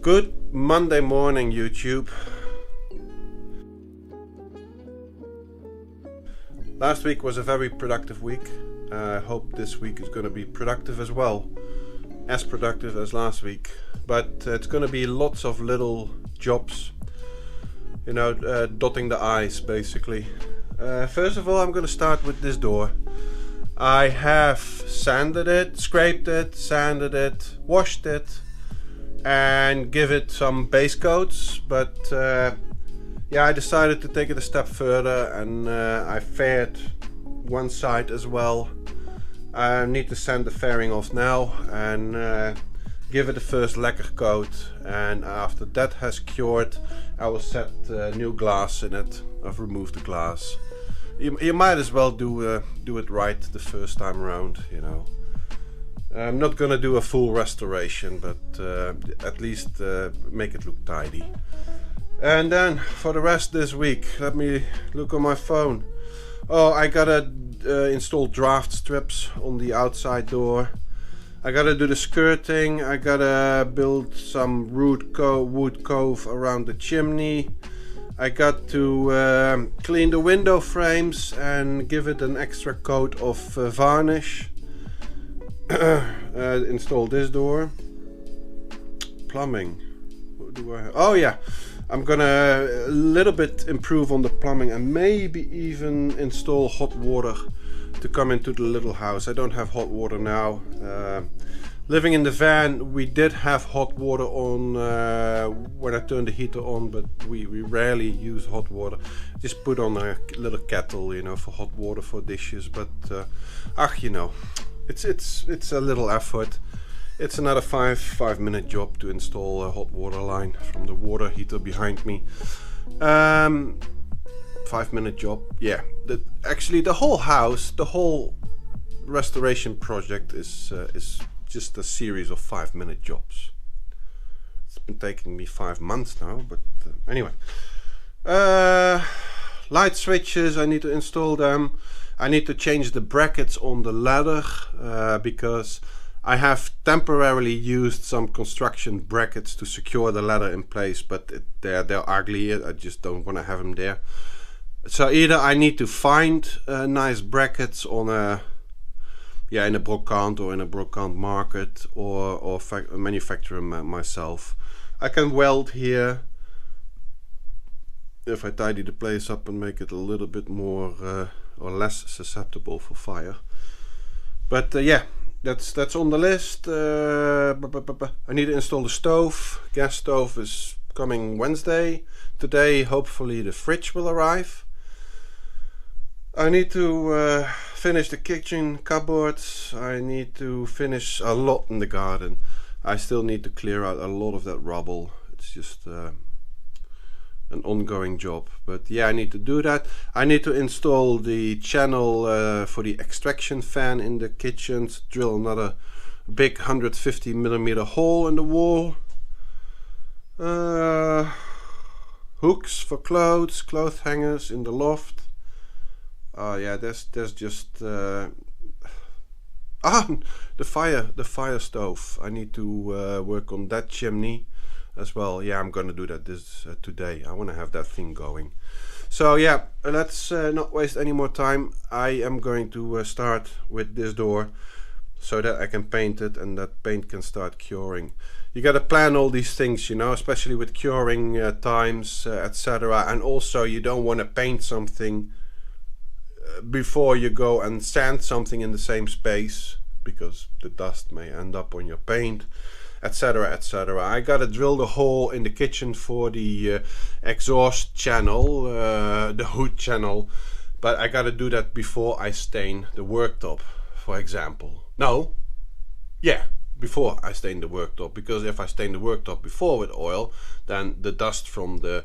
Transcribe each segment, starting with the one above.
Good Monday morning, YouTube. Last week was a very productive week. I hope this week is going to be productive as well. As productive as last week. But it's going to be lots of little jobs. You know, dotting the I's basically. First of all, I'm going to start with this door. I have sanded it, scraped it, sanded it, washed it, and give it some base coats, but yeah, I decided to take it a step further, and I faired one side as well. I need to sand the fairing off now and give it the first lacquer coat, and after that has cured, I will set new glass in it. I've removed the glass. You might as well do it right the first time around, you know. I'm not gonna do a full restoration, but at least make it look tidy. And then for the rest this week, let me look on my phone. Oh, I gotta install draft strips on the outside door. I gotta do the skirting. I gotta build some wood cove around the chimney. I got to clean the window frames and give it an extra coat of varnish. Install this door. Plumbing. What do I have? Oh yeah, I'm gonna a little bit improve on the plumbing and maybe even install hot water to come into the little house. I don't have hot water now. Living in the van, we did have hot water on when I turned the heater on, but we rarely use hot water. Just put on a little kettle, you know, for hot water for dishes. But you know. It's a little effort. It's another five minute job to install a hot water line from the water heater behind me. 5-minute job. Yeah. Actually, the whole house, the whole restoration project is just a series of 5-minute jobs. It's been taking me 5 months now, but anyway. Light switches. I need to install them. I need to change the brackets on the ladder because I have temporarily used some construction brackets to secure the ladder in place, but they're ugly. I just don't want to have them there. So either I need to find nice brackets on in a brocante or in a brocante market, or manufacture them myself. I can weld here if I tidy the place up and make it a little bit more or less susceptible for fire. But yeah, that's on the list. I need to install the stove. Gas stove is coming Wednesday. Today hopefully the fridge will arrive. I need to finish the kitchen cupboards. I need to finish a lot in the garden. I still need to clear out a lot of that rubble. It's just an ongoing job, but yeah, I need to do that. I need to install the channel for the extraction fan in the kitchen, to drill another big 150mm hole in the wall. Hooks for clothes hangers in the loft. Yeah, there's just the fire stove. I need to work on that chimney as well. Yeah, I'm gonna do that this today. I want to have that thing going. So yeah, let's not waste any more time. I am going to start with this door so that I can paint it and that paint can start curing. You got to plan all these things, you know, especially with curing times, etc. And also you don't want to paint something before you go and sand something in the same space, because the dust may end up on your paint, etc, etc. I gotta drill the hole in the kitchen for the exhaust channel, the hood channel, but I gotta do that before I stain the worktop, for example. No, yeah, before I stain the worktop, because if I stain the worktop before with oil, then the dust from the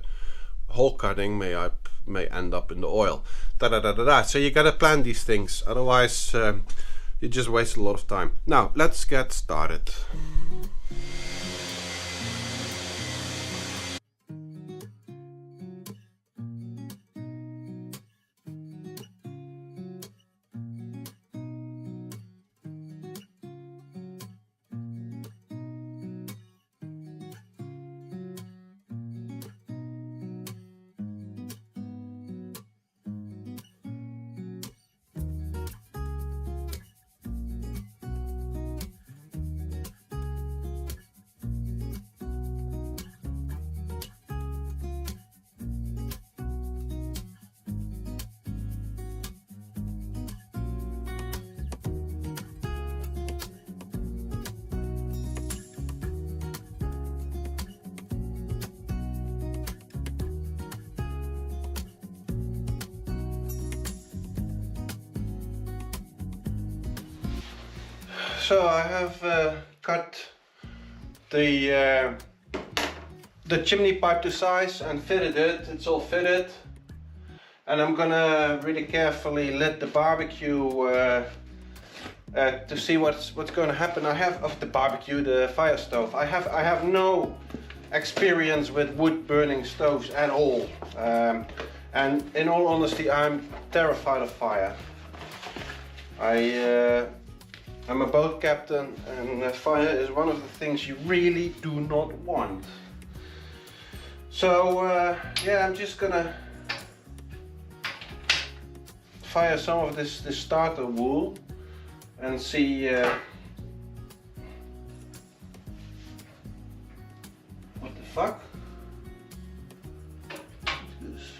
hole cutting may end up in the oil. So you gotta plan these things, otherwise you just waste a lot of time. Now let's get started. So I have cut the chimney pipe to size and fitted it. It's all fitted, and I'm gonna really carefully lit the barbecue to see what's going to happen. I have of the barbecue, the fire stove. I have no experience with wood burning stoves at all, and in all honesty, I'm terrified of fire. I'm a boat captain, and fire is one of the things you really do not want. So yeah, I'm just gonna fire some of this starter wool and see what the fuck. What's this?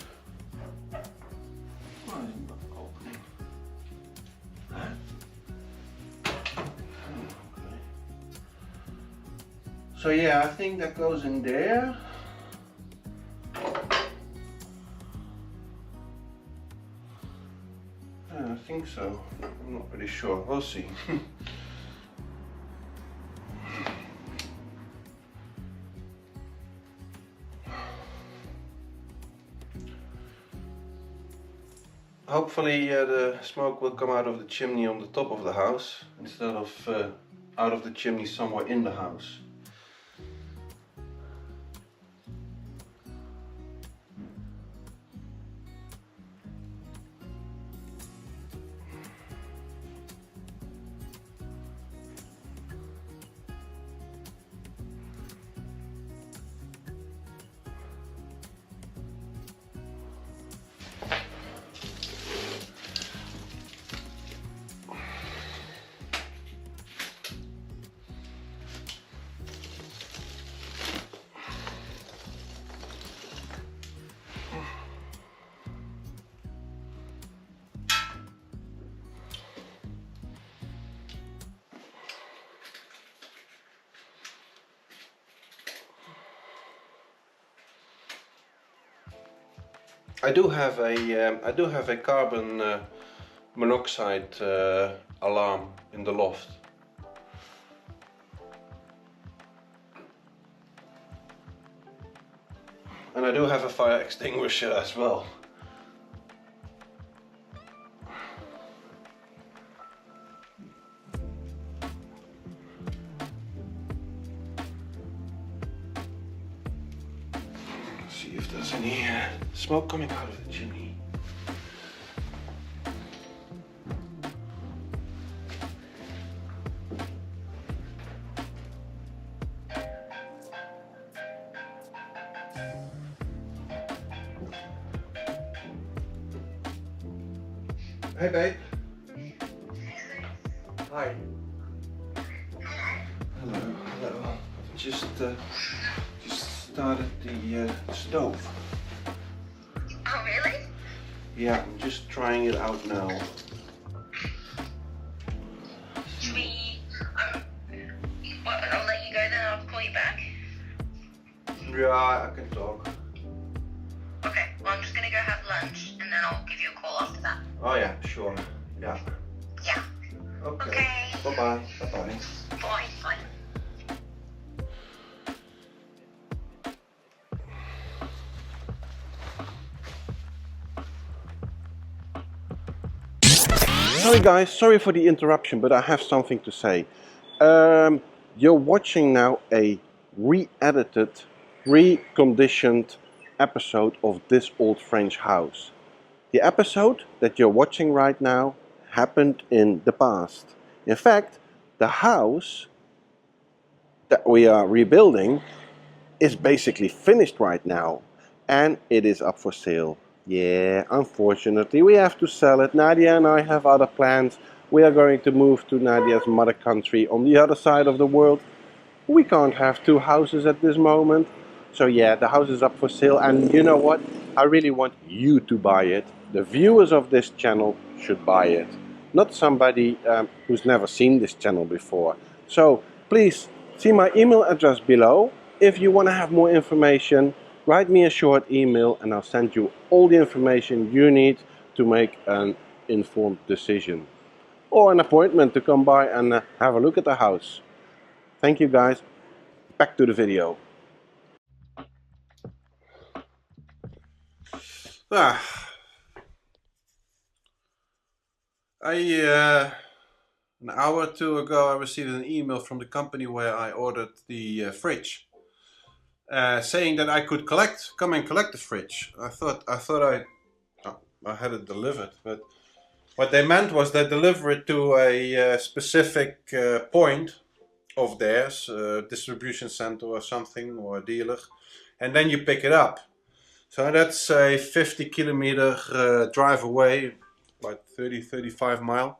Why is it not opening? Huh? Okay. So yeah, I think that goes in there. I think so. I'm not really sure. We'll see. Hopefully the smoke will come out of the chimney on the top of the house instead of out of the chimney somewhere in the house. I do have a carbon monoxide alarm in the loft. And I do have a fire extinguisher as well. Let's see if there's any smoke coming out of the chimney. Hey babe. Hi. Hello, hello. I've just started the stove. Oh really? Yeah, I'm just trying it out now. Should we, well, I'll let you go then, I'll call you back. Yeah, I can talk. Okay, well I'm just gonna go have lunch and then I'll give you a call after that. Oh yeah, sure. Yeah. Yeah. Okay. Okay. Bye-bye. Bye-bye. Bye. Bye. Sorry guys, sorry for the interruption, but I have something to say. You're watching now a re-edited, reconditioned episode of This Old French House. The episode that you're watching right now happened in the past. In fact, the house that we are rebuilding is basically finished right now, and it is up for sale. Yeah, unfortunately we have to sell it. Nadia and I have other plans. We are going to move to Nadia's mother country on the other side of the world. We can't have two houses at this moment. So yeah, the house is up for sale, and you know what? I really want you to buy it. The viewers of this channel should buy it. Not somebody who's never seen this channel before. So please see my email address below. If you want to have more information, write me a short email and I'll send you all the information you need to make an informed decision. or an appointment to come by and have a look at the house. Thank you guys. Back to the video. Ah, an hour or two ago I received an email from the company where I ordered the fridge, saying that I could come and collect the fridge. I thought I had it delivered, but what they meant was they deliver it to a specific point of theirs, distribution center or something, or a dealer, and then you pick it up. So that's a 50 kilometer drive away, about 35 mile.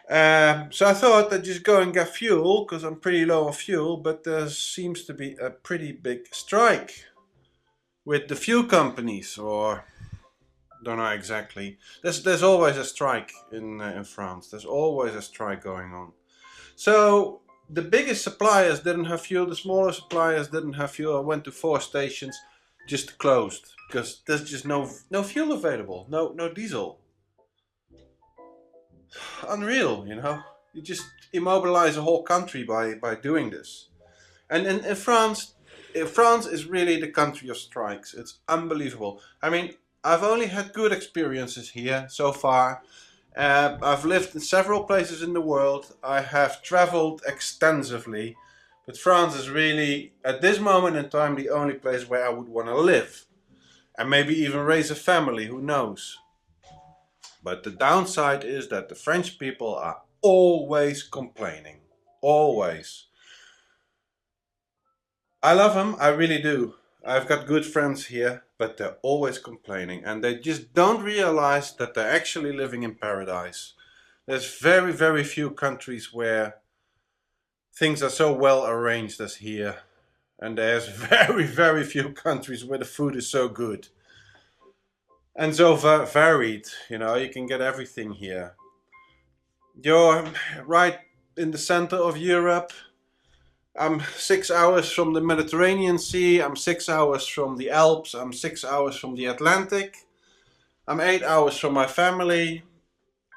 So I thought I'd just go and get fuel, because I'm pretty low on fuel, but there seems to be a pretty big strike with the fuel companies, or don't know exactly. There's always a strike in France. There's always a strike going on. So the biggest suppliers didn't have fuel. The smaller suppliers didn't have fuel. I went to 4 stations, just closed, because there's just no fuel available. No diesel. Unreal, you know. You just immobilize a whole country by doing this. And in France, France is really the country of strikes. It's unbelievable. I mean, I've only had good experiences here so far. I've lived in several places in the world. I have traveled extensively. But France is really, at this moment in time, the only place where I would want to live. And maybe even raise a family, who knows. But the downside is that the French people are always complaining. Always. I love them, I really do. I've got good friends here, but they're always complaining. And they just don't realize that they're actually living in paradise. There's very, very few countries where things are so well arranged as here. And there's very, very few countries where the food is so good. And so varied, you know, you can get everything here. You're right in the center of Europe. I'm 6 hours from the Mediterranean Sea, I'm 6 hours from the Alps, I'm 6 hours from the Atlantic. I'm 8 hours from my family.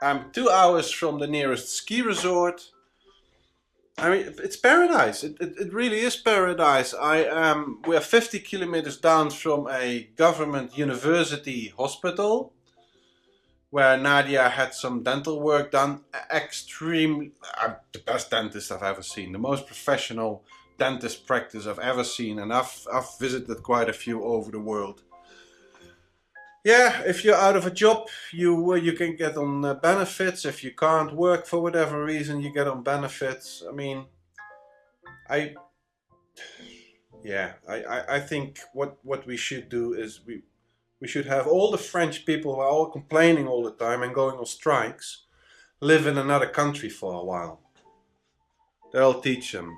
I'm 2 hours from the nearest ski resort. I mean, it's paradise. It really is paradise. We're 50 kilometers down from a government university hospital, where Nadia had some dental work done. Extreme, the best dentist I've ever seen, the most professional dentist practice I've ever seen, and I've visited quite a few over the world. Yeah, if you're out of a job, you can get on benefits. If you can't work for whatever reason, you get on benefits. I mean, I think what we should do is we should have all the French people who are all complaining all the time and going on strikes live in another country for a while. They'll teach them.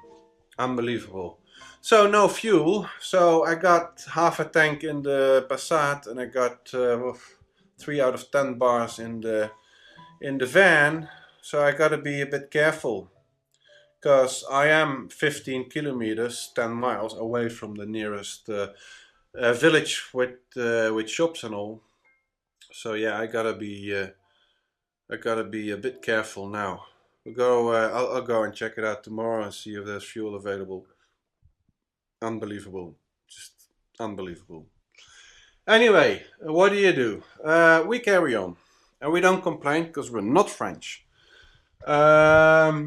Unbelievable. So no fuel. So I got half a tank in the Passat, and I got 3 out of 10 bars in the van. So I gotta be a bit careful, because I am 15 kilometers, 10 miles away from the nearest village with shops and all. So yeah, I gotta be a bit careful now. I'll go and check it out tomorrow and see if there's fuel available. Unbelievable, just unbelievable. Anyway, what do? We carry on, and we don't complain because we're not French. Yeah,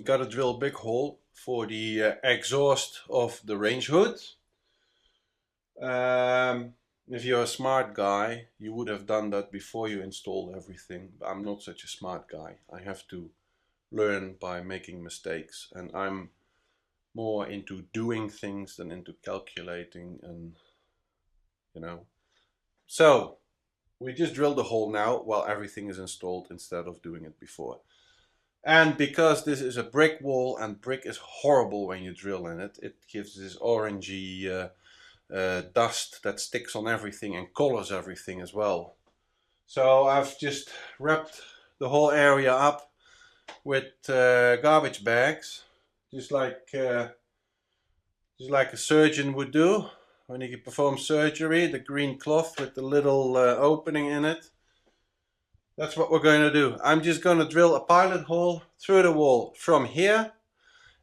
gotta drill a big hole for the exhaust of the range hood. If you're a smart guy, you would have done that before you installed everything. But I'm not such a smart guy. I have to learn by making mistakes, and I'm more into doing things than into calculating, and you know. So we just drilled the hole now while everything is installed, instead of doing it before. And because this is a brick wall, and brick is horrible when you drill in it, it gives this orangey dust that sticks on everything and colors everything as well. So I've just wrapped the whole area up with garbage bags, just like a surgeon would do when he performs surgery. The green cloth with the little opening in it. That's what we're going to do. I'm just going to drill a pilot hole through the wall from here,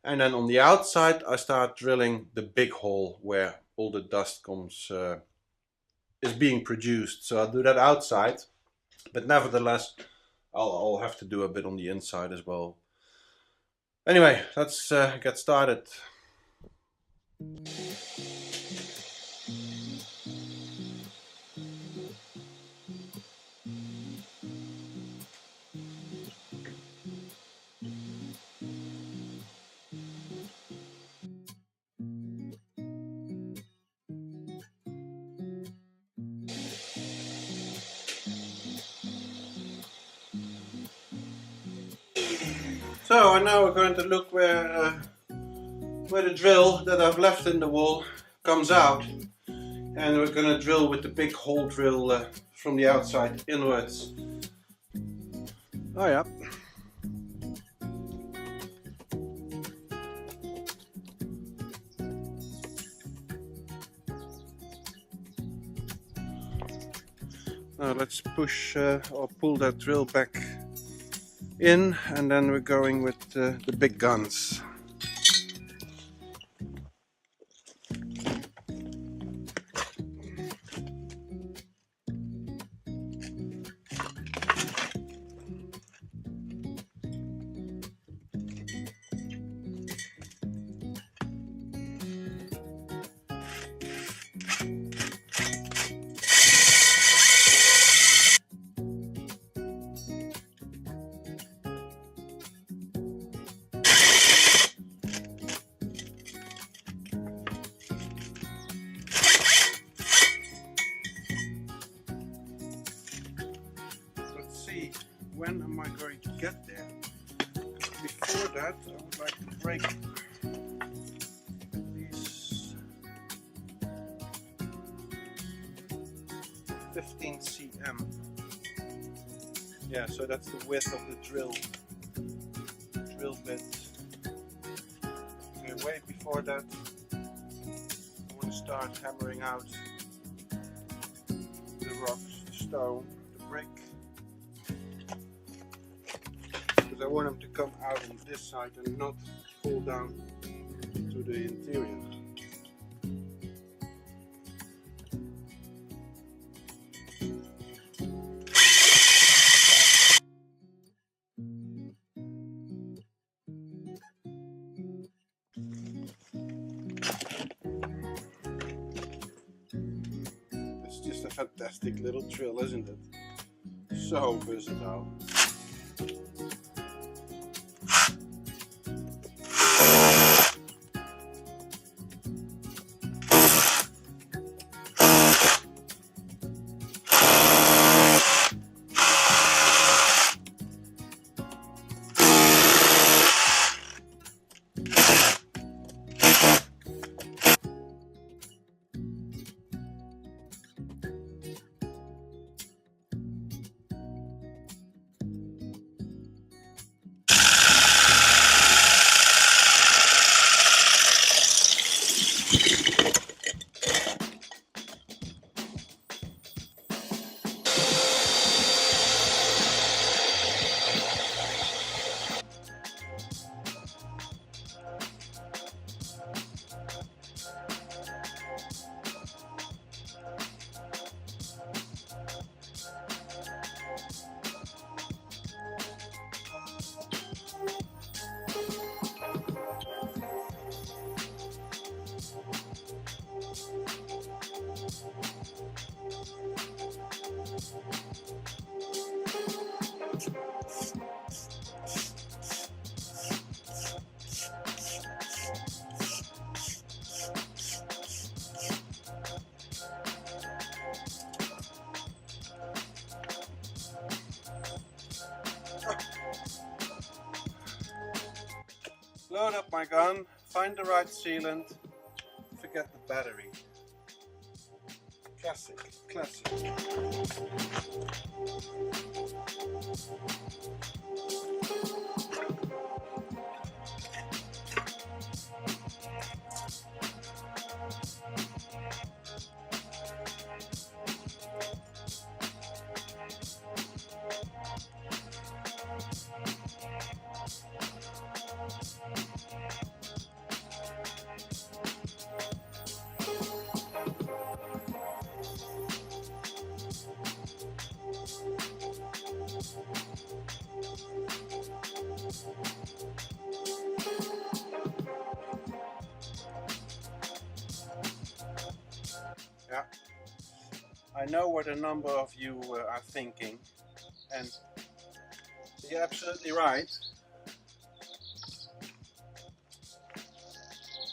and then on the outside I start drilling the big hole where all the dust comes is being produced. So I'll do that outside, but nevertheless I'll have to do a bit on the inside as well. Anyway, let's get started. So and now we're going to look where the drill that I've left in the wall comes out, and we're going to drill with the big hole drill from the outside inwards. Oh yeah. Now let's push or pull that drill back in, and then we're going with the big guns. When am I going to get there? Before that, I would like to break these 15 cm. Yeah, so that's the width of the drill bit. Okay, way before that, I want to start hammering out the rocks, the stone, the brick. I want them to come out on this side and not fall down to the interior. It's just a fantastic little drill, isn't it? So versatile. Load up my gun, find the right sealant, forget the battery. Classic, classic. I know what a number of you are thinking, and you're absolutely right,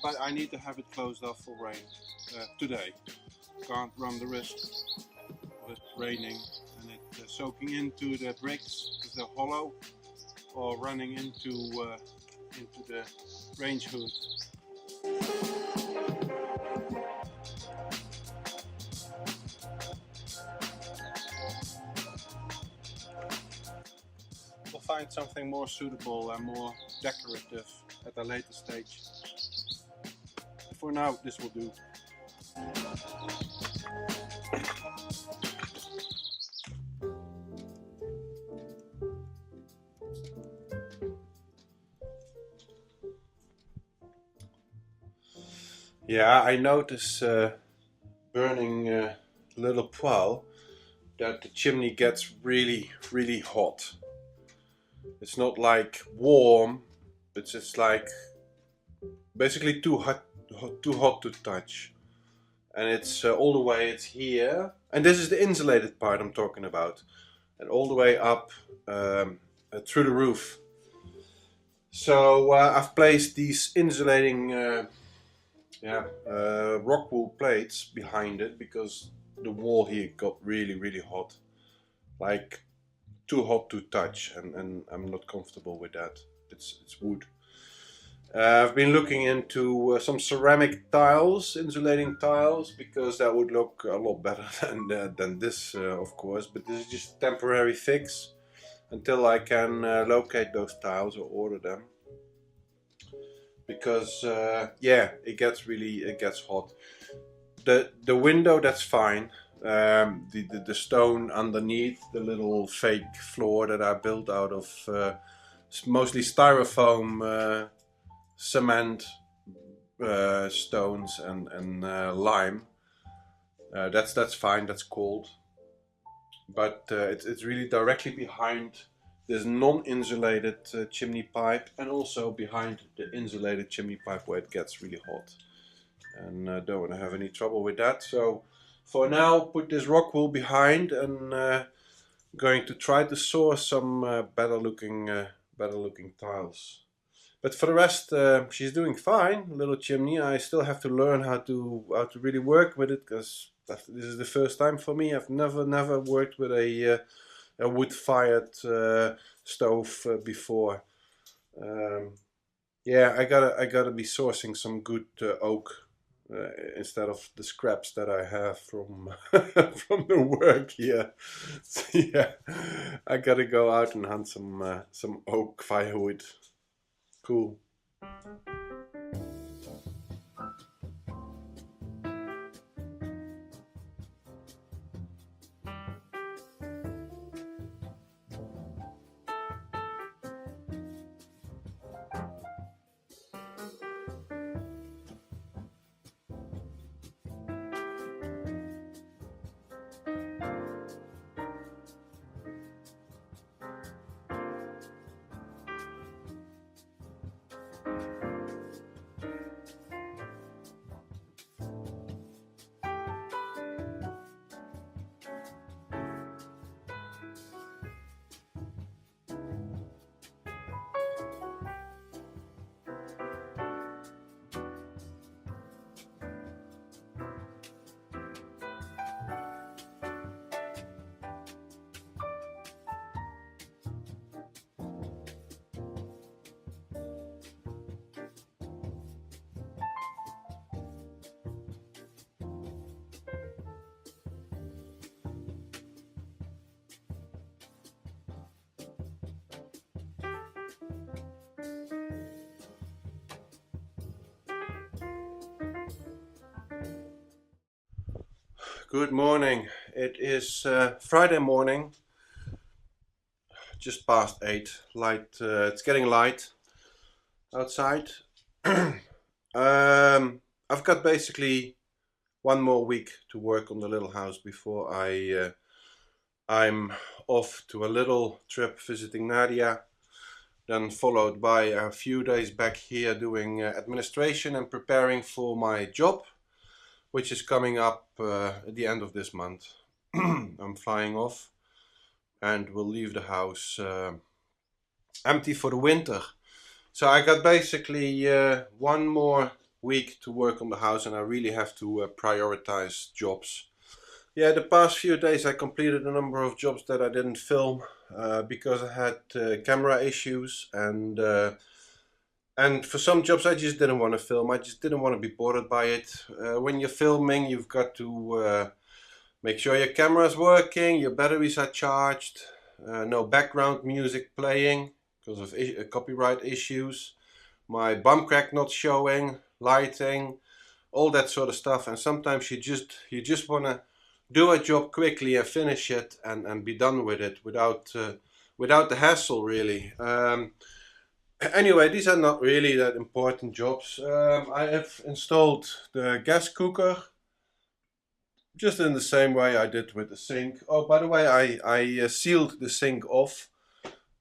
but I need to have it closed off for rain today. Can't run the risk of it raining and it soaking into the bricks because they're hollow, or running into the range hood. We'll find something more suitable and more decorative at a later stage. For now, this will do. Yeah, I notice burning little poil that the chimney gets really, really hot. It's not like warm, it's just like basically too hot to touch. And it's all the way, it's here. And this is the insulated part I'm talking about. And all the way up through the roof. So I've placed these insulating rock wool plates behind it because the wall here got really, really hot. Like too hot to touch, and I'm not comfortable with that. It's wood. I've been looking into some ceramic tiles, insulating tiles, because that would look a lot better than this, of course. But this is just a temporary fix until I can locate those tiles or order them. Because yeah, it gets hot. The window, that's fine. The stone underneath, the little fake floor that I built out of mostly styrofoam, cement, stones and lime. That's fine. That's cold. But it's really directly behind this non-insulated chimney pipe, and also behind the insulated chimney pipe where it gets really hot. And don't want to have any trouble with that. So for now, put this rock wool behind, and going to try to source some better looking tiles. But for the rest, she's doing fine. Little chimney. I still have to learn how to really work with it, because this is the first time for me. I've never worked with a wood-fired stove before. Yeah, I gotta be sourcing some good oak. Instead of the scraps that I have from from the work here. So, yeah, I gotta go out and hunt some oak firewood. Cool. Good morning. It is Friday morning, just past 8. Light. It's getting light outside. I've got basically one more week to work on the little house before I'm off to a little trip visiting Nadia, then followed by a few days back here doing administration and preparing for my job, which is coming up at the end of this month. I'm flying off and will leave the house empty for the winter. So I got basically one more week to work on the house, and I really have to prioritize jobs. Yeah, the past few days I completed a number of jobs that I didn't film because I had camera issues, and for some jobs I just didn't want to film. I just didn't want to be bothered by it. When you're filming, you've got to make sure your camera is working, your batteries are charged, no background music playing because of copyright issues, my bum crack not showing, lighting, all that sort of stuff. And sometimes you just want to do a job quickly and finish it and be done with it without the hassle, really. Anyway, these are not really that important jobs. I have installed the gas cooker just in the same way I did with the sink. Oh, by the way, I sealed the sink off.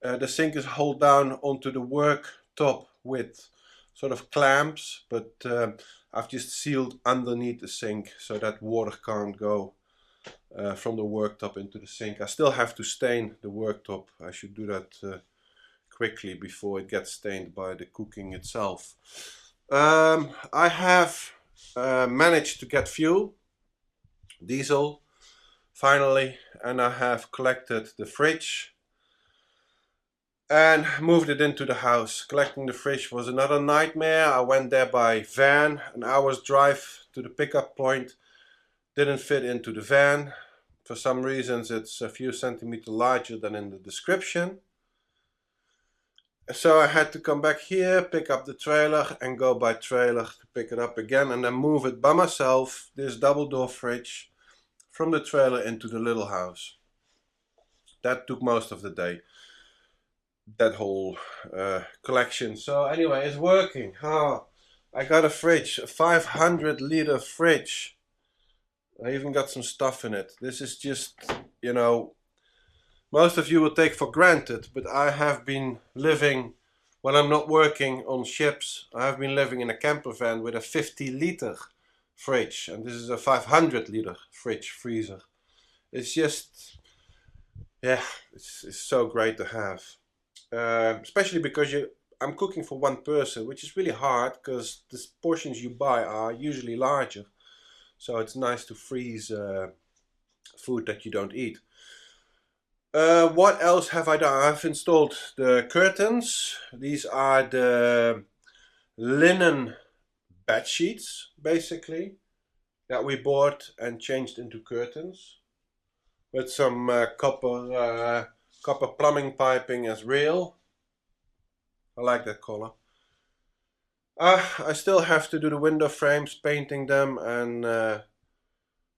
The sink is held down onto the worktop with sort of clamps, but I've just sealed underneath the sink so that water can't go from the worktop into the sink. I still have to stain the worktop. I should do that quickly before it gets stained by the cooking itself. I have managed to get fuel, diesel, finally, and I have collected the fridge and moved it into the house. Collecting the fridge was another nightmare. I went there by van, an hour's drive to the pickup point. Didn't fit into the van. For some reasons it's a few centimeters larger than in the description. So I had to come back here, pick up the trailer and go by trailer to pick it up again and then move it by myself, this double door fridge, from the trailer into the little house. That took most of the day, that whole collection. So anyway, it's working. Oh, I got a fridge, a 500-liter fridge. I even got some stuff in it. This is just, you know, most of you will take for granted, but I have been living, when I'm not working on ships, I have been living in a camper van with a 50-liter fridge, and this is a 500-liter fridge freezer. It's just, yeah, it's so great to have. Especially because I'm cooking for one person, which is really hard because the portions you buy are usually larger. So it's nice to freeze food that you don't eat. What else have I done? I've installed the curtains. These are the linen bed sheets, basically, that we bought and changed into curtains with some copper plumbing piping as rail. I like that color. I still have to do the window frames, painting them, and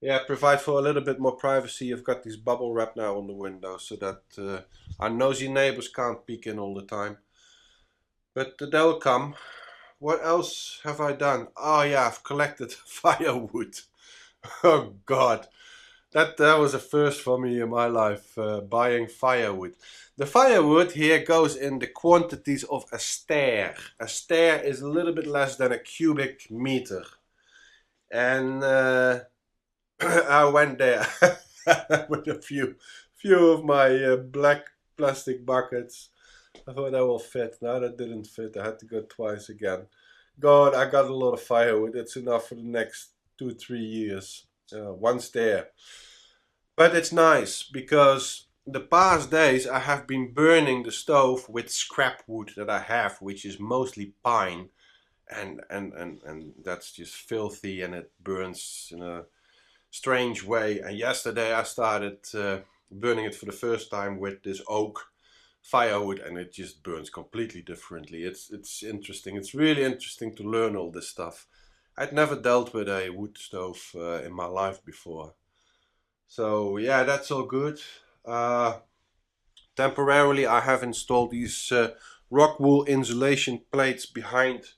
yeah, provide for a little bit more privacy. I've got these bubble wrap now on the window so that our nosy neighbors can't peek in all the time. But they'll come. What else have I done? Oh yeah, I've collected firewood. Oh God. That was a first for me in my life, buying firewood. The firewood here goes in the quantities of a stair. A stair is a little bit less than a cubic meter. And I went there with a few of my black plastic buckets. I thought that will fit. No, that didn't fit. I had to go twice again. God, I got a lot of firewood. It's enough for the next 2-3 years. One stair. But it's nice because the past days I have been burning the stove with scrap wood that I have, which is mostly pine, and that's just filthy and it burns in a strange way. And yesterday I started burning it for the first time with this oak firewood, and it just burns completely differently. It's interesting. It's really interesting to learn all this stuff. I'd never dealt with a wood stove in my life before. So yeah, that's all good. Temporarily I have installed these rock wool insulation plates behind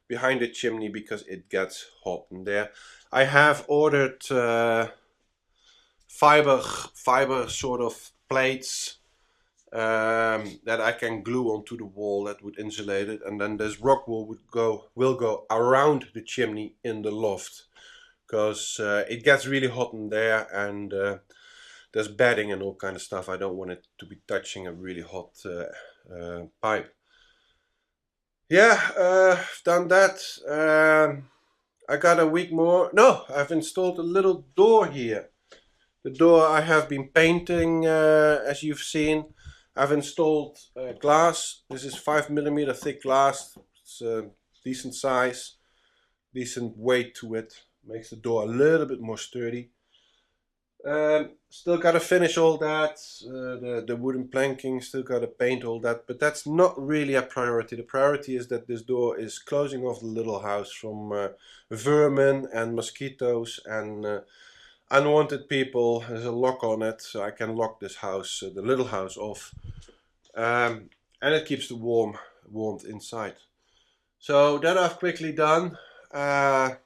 the chimney because it gets hot in there. I have ordered fiber sort of plates that I can glue onto the wall that would insulate it, and then this rock wool will go around the chimney in the loft because it gets really hot in there, and there's bedding and all kind of stuff. I don't want it to be touching a really hot pipe. Yeah, I've done that. I got a week more. No, I've installed a little door here. The door I have been painting, as you've seen. I've installed glass. This is 5mm thick glass. It's a decent size, decent weight to it. Makes the door a little bit more sturdy. Still gotta finish all that, the wooden planking, still gotta paint all that, but that's not really a priority. The priority is that this door is closing off the little house from vermin and mosquitoes and unwanted people. There's a lock on it, so I can lock this house, the little house, off, and it keeps the warmth inside. So that I've quickly done. I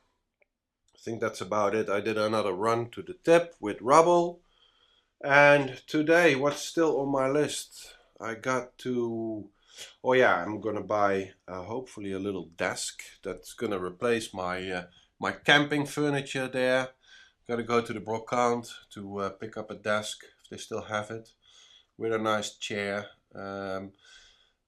think that's about it. I did another run to the tip with rubble. And today, what's still on my list? I got to... Oh yeah, I'm gonna buy hopefully a little desk that's gonna replace my my camping furniture there. Gotta go to the brocante to pick up a desk, if they still have it, with a nice chair. And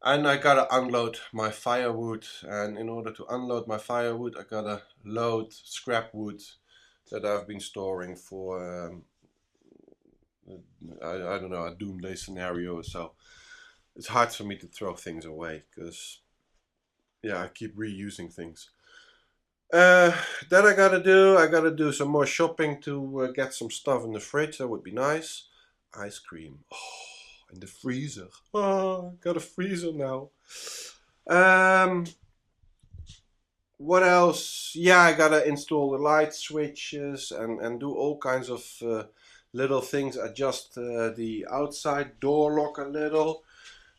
I gotta unload my firewood, and in order to unload my firewood I gotta load scrap wood that I've been storing for I don't know, a doomsday scenario or so. It's hard for me to throw things away because, yeah, I keep reusing things. Then I gotta do some more shopping to get some stuff in the fridge. That would be nice. Ice cream. Oh, in the freezer. Oh, I got a freezer now. What else? Yeah, I gotta install the light switches and do all kinds of little things. Adjust the outside door lock a little.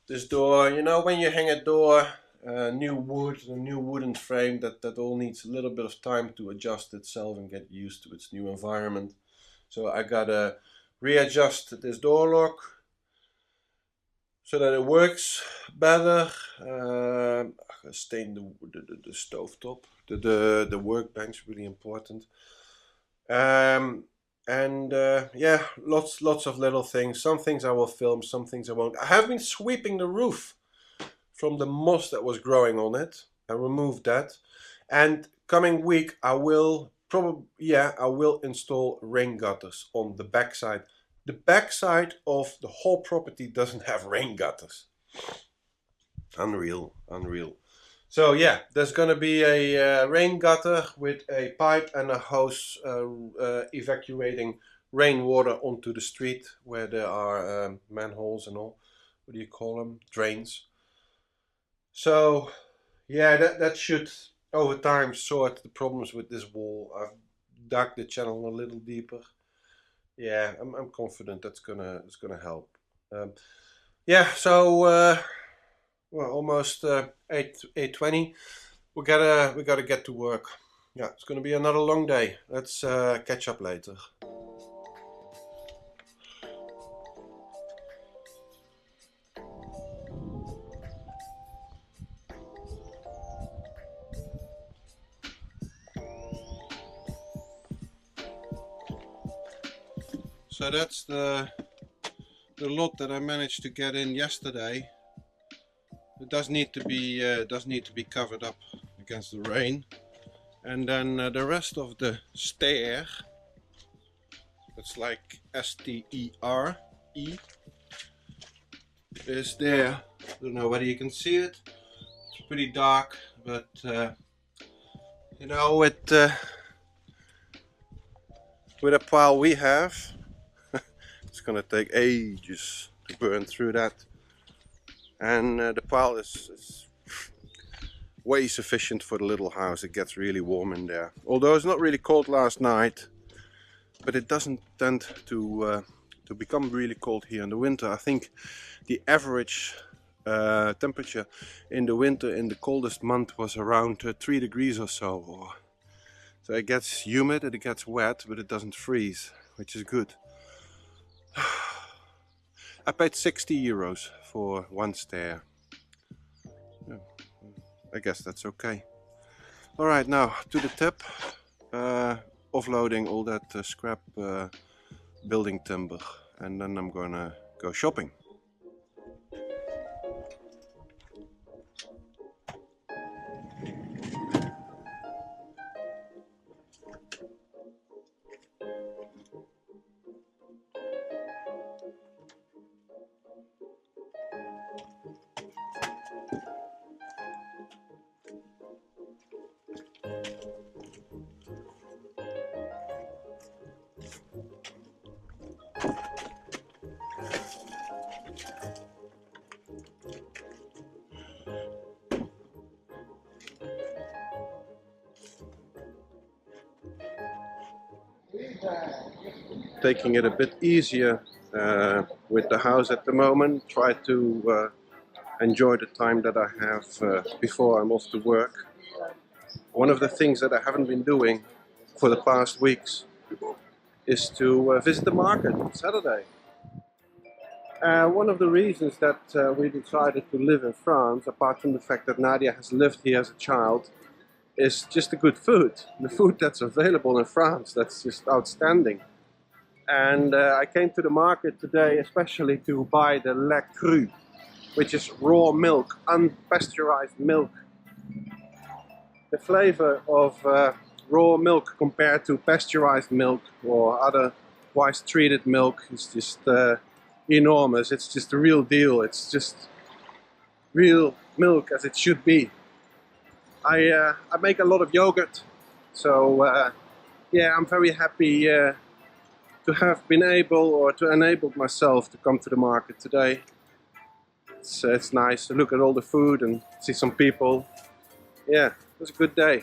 This door, you know, when you hang a door, new wood, a new wooden frame, that all needs a little bit of time to adjust itself and get used to its new environment. So I gotta readjust this door lock so that it works better. I gotta stain the stove top, the workbench, really important. Yeah, lots of little things. Some things I will film, some things I won't. I have been sweeping the roof from the moss that was growing on it. I removed that, and coming week I will install rain gutters on the backside. The backside of the whole property doesn't have rain gutters. Unreal. So yeah, there's gonna be a rain gutter with a pipe and a hose evacuating rainwater onto the street where there are manholes and all. What do you call them? Drains. So yeah, that should over time sort the problems with this wall. I've dug the channel a little deeper. Yeah, I'm confident it's gonna help. Yeah, so well, almost 8:20. We gotta get to work. Yeah, it's gonna be another long day. Let's catch up later. So that's the lot that I managed to get in yesterday. It does need to be covered up against the rain, and then the rest of the stair, it's like S-T-E-R-E, is there. Don't know whether you can see it. It's pretty dark, but you know, with a pile we have, it's gonna take ages to burn through that. And the pile is way sufficient for the little house. It gets really warm in there. Although it's not really cold last night, but it doesn't tend to become really cold here in the winter. I think the average temperature in the winter in the coldest month was around 3 degrees or so. So it gets humid and it gets wet, but it doesn't freeze, which is good. I paid €60 for one stair. Yeah, I guess that's okay. Alright, now to the tip. Offloading all that scrap building timber and then I'm gonna go shopping. Taking it a bit easier with the house at the moment. Try to enjoy the time that I have before I'm off to work. One of the things that I haven't been doing for the past weeks is to visit the market on Saturday. One of the reasons that we decided to live in France, apart from the fact that Nadia has lived here as a child, is just the good food. The food that's available in France, that's just outstanding. And I came to the market today especially to buy the lait cru, which is raw milk, unpasteurized milk. The flavor of raw milk compared to pasteurized milk or otherwise treated milk is just enormous. It's just the real deal. It's just real milk as it should be. I make a lot of yogurt, so yeah, I'm very happy to have been able, or to enable myself to come to the market today. It's nice to look at all the food and see some people. Yeah, it was a good day.